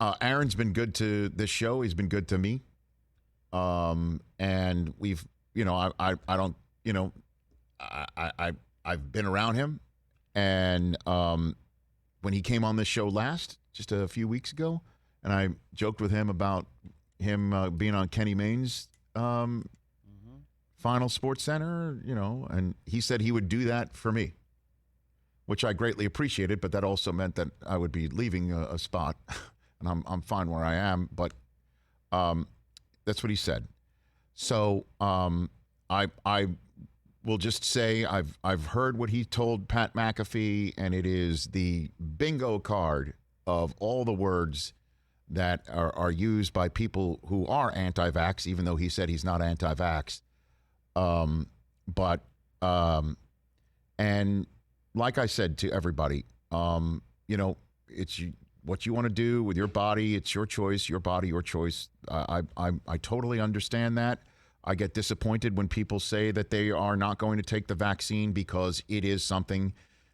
Aaron's been good to this show. He's been good to me. And we've, I don't, I've been around him. And when he came on this show last, just a few weeks ago, and I joked with him about him being on Kenny Mayne's Final Sports Center, and he said he would do that for me, which I greatly appreciated, but that also meant that I would be leaving a spot, and I'm fine where I am, but that's what he said. So I will just say I've heard what he told Pat McAfee, and it is the bingo card of all the words that are used by people who are anti-vax, even though he said he's not anti-vax. And like I said to everybody, it's what you want to do with your body. It's your choice, your body, your choice. I totally understand that. I get disappointed when people say that they are not going to take the vaccine because it is something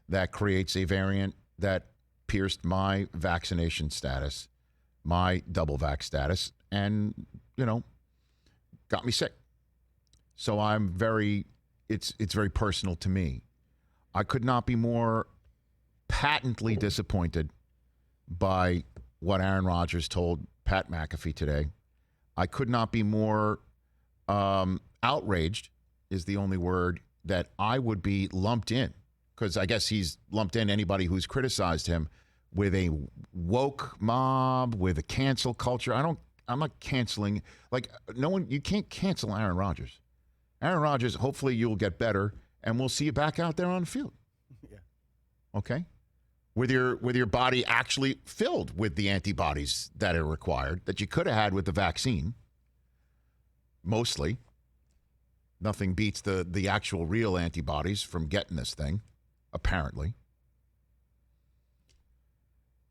that creates a variant that pierced my vaccination status, my double vax status, and, got me sick. So it's very personal to me. I could not be more patently disappointed by what Aaron Rodgers told Pat McAfee today. I could not be more outraged is the only word that I would be lumped in, because I guess he's lumped in anybody who's criticized him with a woke mob, with a cancel culture. I'm not canceling. You can't cancel Aaron Rodgers. Aaron Rodgers, hopefully you'll get better, and we'll see you back out there on the field. Yeah. Okay? With your body actually filled with the antibodies that are required, that you could have had with the vaccine. Mostly. Nothing beats the actual real antibodies from getting this thing, apparently.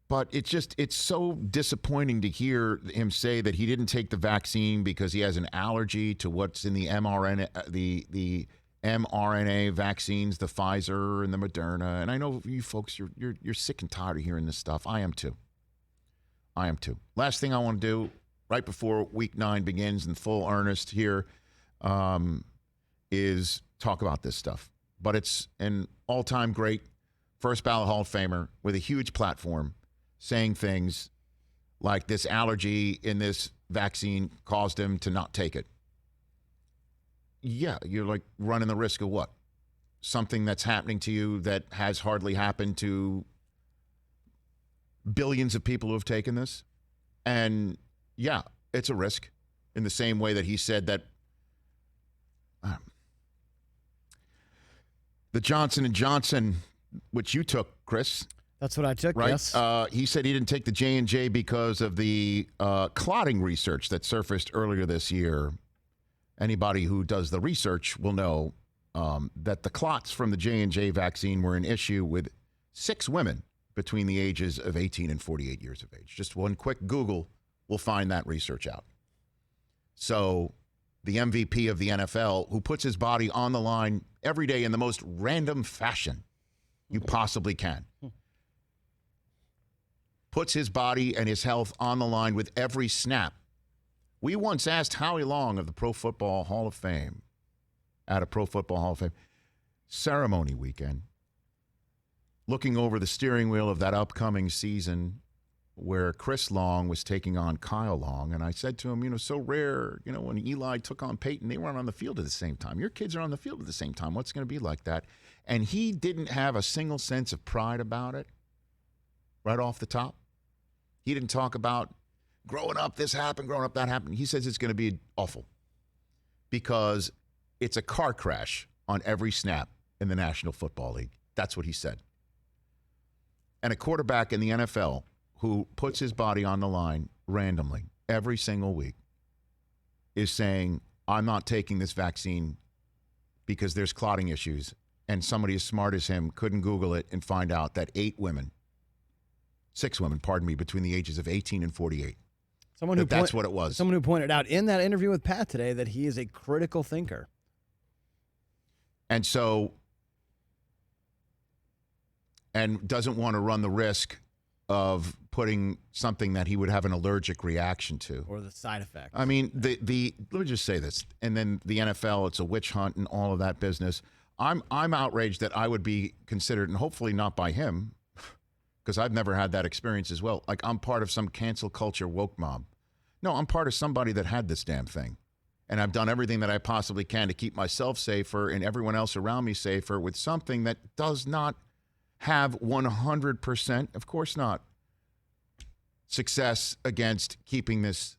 But it's so disappointing to hear him say that he didn't take the vaccine because he has an allergy to what's in the mRNA, the mRNA vaccines, the Pfizer and the Moderna. And I know you folks, you're sick and tired of hearing this stuff. I am too. Last thing I want to do right before Week 9 begins in full earnest here is talk about this stuff. But it's an all-time great first ballot Hall of Famer with a huge platform, saying things like this allergy in this vaccine caused him to not take it. Yeah, you're like running the risk of what? Something that's happening to you that has hardly happened to billions of people who have taken this. And yeah, it's a risk in the same way that he said that the Johnson & Johnson, which you took, Chris. That's what I took, right? Yes. He said he didn't take the J&J because of the clotting research that surfaced earlier this year. Anybody who does the research will know that the clots from the J&J vaccine were an issue with 6 women between the ages of 18 and 48 years of age. Just one quick Google will find that research out. So the MVP of the NFL, who puts his body on the line every day in the most random fashion you possibly can, puts his body and his health on the line with every snap. We once asked Howie Long of the Pro Football Hall of Fame, at a Pro Football Hall of Fame ceremony weekend, looking over the steering wheel of that upcoming season where Chris Long was taking on Kyle Long. And I said to him, so rare, when Eli took on Peyton, they weren't on the field at the same time. Your kids are on the field at the same time. What's going to be like that? And he didn't have a single sense of pride about it right off the top. He didn't talk about growing up, this happened, growing up, that happened. He says it's going to be awful because it's a car crash on every snap in the National Football League. That's what he said. And a quarterback in the NFL who puts his body on the line randomly every single week is saying, I'm not taking this vaccine because there's clotting issues. And somebody as smart as him couldn't Google it and find out that 6 women, between the ages of 18 and 48. That's what it was. Someone who pointed out in that interview with Pat today that he is a critical thinker. And so, and doesn't want to run the risk of putting something that he would have an allergic reaction to. Or the side effects. I mean, let me just say this, and then the NFL, it's a witch hunt and all of that business. I'm outraged that I would be considered, and hopefully not by him, because I've never had that experience as well. Like I'm part of some cancel culture woke mob. No, I'm part of somebody that had this damn thing. And I've done everything that I possibly can to keep myself safer and everyone else around me safer with something that does not have 100%, of course not, success against keeping this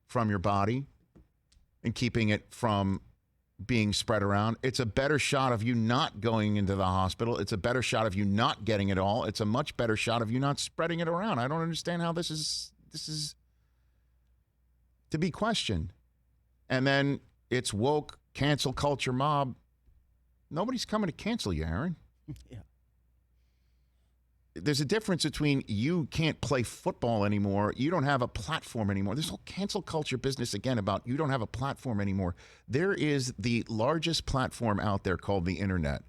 from your body and keeping it from being spread around. It's a better shot of you not going into the hospital. It's a better shot of you not getting it all. It's a much better shot of you not spreading it around. I don't understand how this is to be questioned. And then it's woke cancel culture mob. Nobody's coming to cancel you, Aaron. Yeah. There's a difference between you can't play football anymore, you don't have a platform anymore. This whole cancel culture business again about you don't have a platform anymore. There is the largest platform out there called the internet.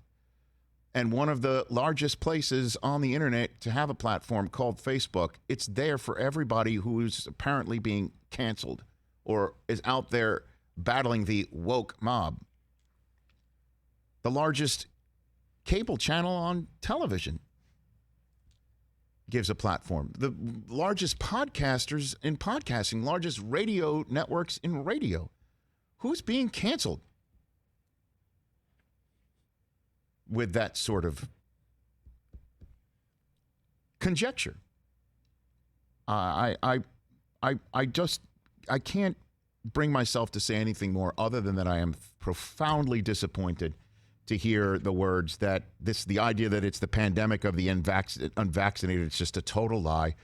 And one of the largest places on the internet to have a platform called Facebook. It's there for everybody who's apparently being canceled or is out there battling the woke mob. The largest cable channel on television gives a platform. The largest podcasters in podcasting, largest radio networks in radio. Who's being canceled with that sort of conjecture? I can't bring myself to say anything more other than that I am profoundly disappointed to hear the words that the idea that it's the pandemic of the unvaccinated, it's just a total lie.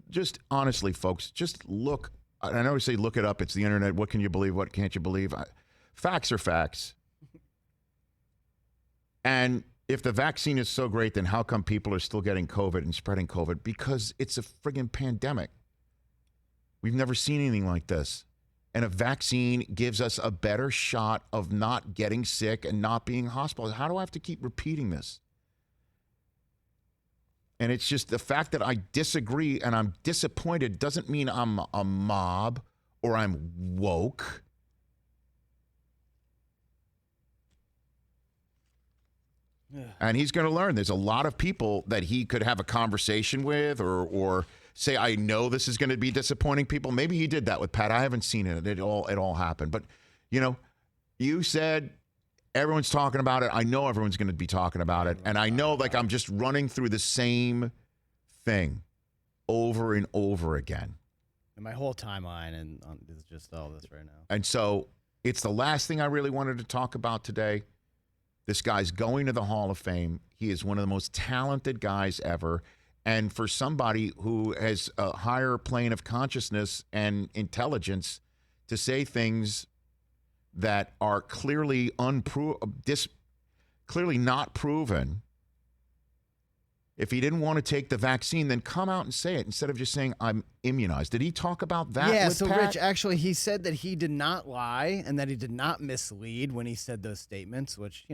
Just honestly, folks, just look. I know we say look it up. It's the internet. What can you believe? What can't you believe? Facts are facts. And if the vaccine is so great, then how come people are still getting COVID and spreading COVID? Because it's a friggin' pandemic. We've never seen anything like this. And a vaccine gives us a better shot of not getting sick and not being hospitalized. How do I have to keep repeating this? And it's just the fact that I disagree and I'm disappointed doesn't mean I'm a mob or I'm woke. Yeah. And he's going to learn. There's a lot of people that he could have a conversation with or say, I know this is going to be disappointing people. Maybe he did that with Pat. I haven't seen it. It all happened. But, you said everyone's talking about it. I know everyone's going to be talking about it. And I know, I'm just running through the same thing over and over again. And my whole timeline is just all this right now. And so it's the last thing I really wanted to talk about today. This guy's going to the Hall of Fame. He is one of the most talented guys ever. And for somebody who has a higher plane of consciousness and intelligence to say things that are clearly clearly not proven, if he didn't want to take the vaccine, then come out and say it instead of just saying, I'm immunized. Did he talk about that? Yeah, with so Pat? Rich, actually, he said that he did not lie and that he did not mislead when he said those statements, which,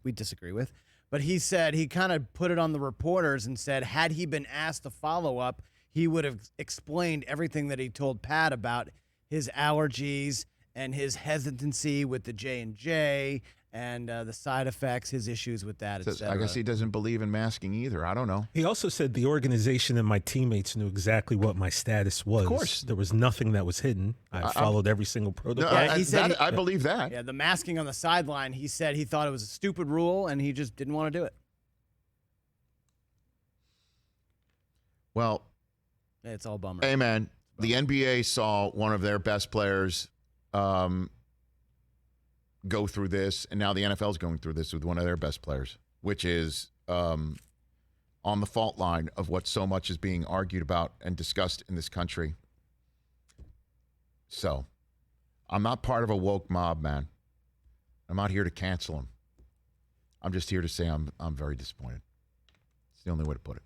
we disagree with. But he said he kind of put it on the reporters and said, had he been asked to follow up, he would have explained everything that he told Pat about his allergies and his hesitancy with the J&J and the side effects, his issues with that, et cetera. I guess he doesn't believe in masking either. I don't know. He also said the organization and my teammates knew exactly what my status was. Of course. There was nothing that was hidden. I followed every single protocol. No, he said I believe that. Yeah, the masking on the sideline, he said he thought it was a stupid rule and he just didn't want to do it. Well, it's all bummer. Hey, man, the NBA saw one of their best players go through this, and now the NFL is going through this with one of their best players, which is on the fault line of what so much is being argued about and discussed in this country. So, I'm not part of a woke mob, man. I'm not here to cancel him. I'm just here to say I'm very disappointed. It's the only way to put it.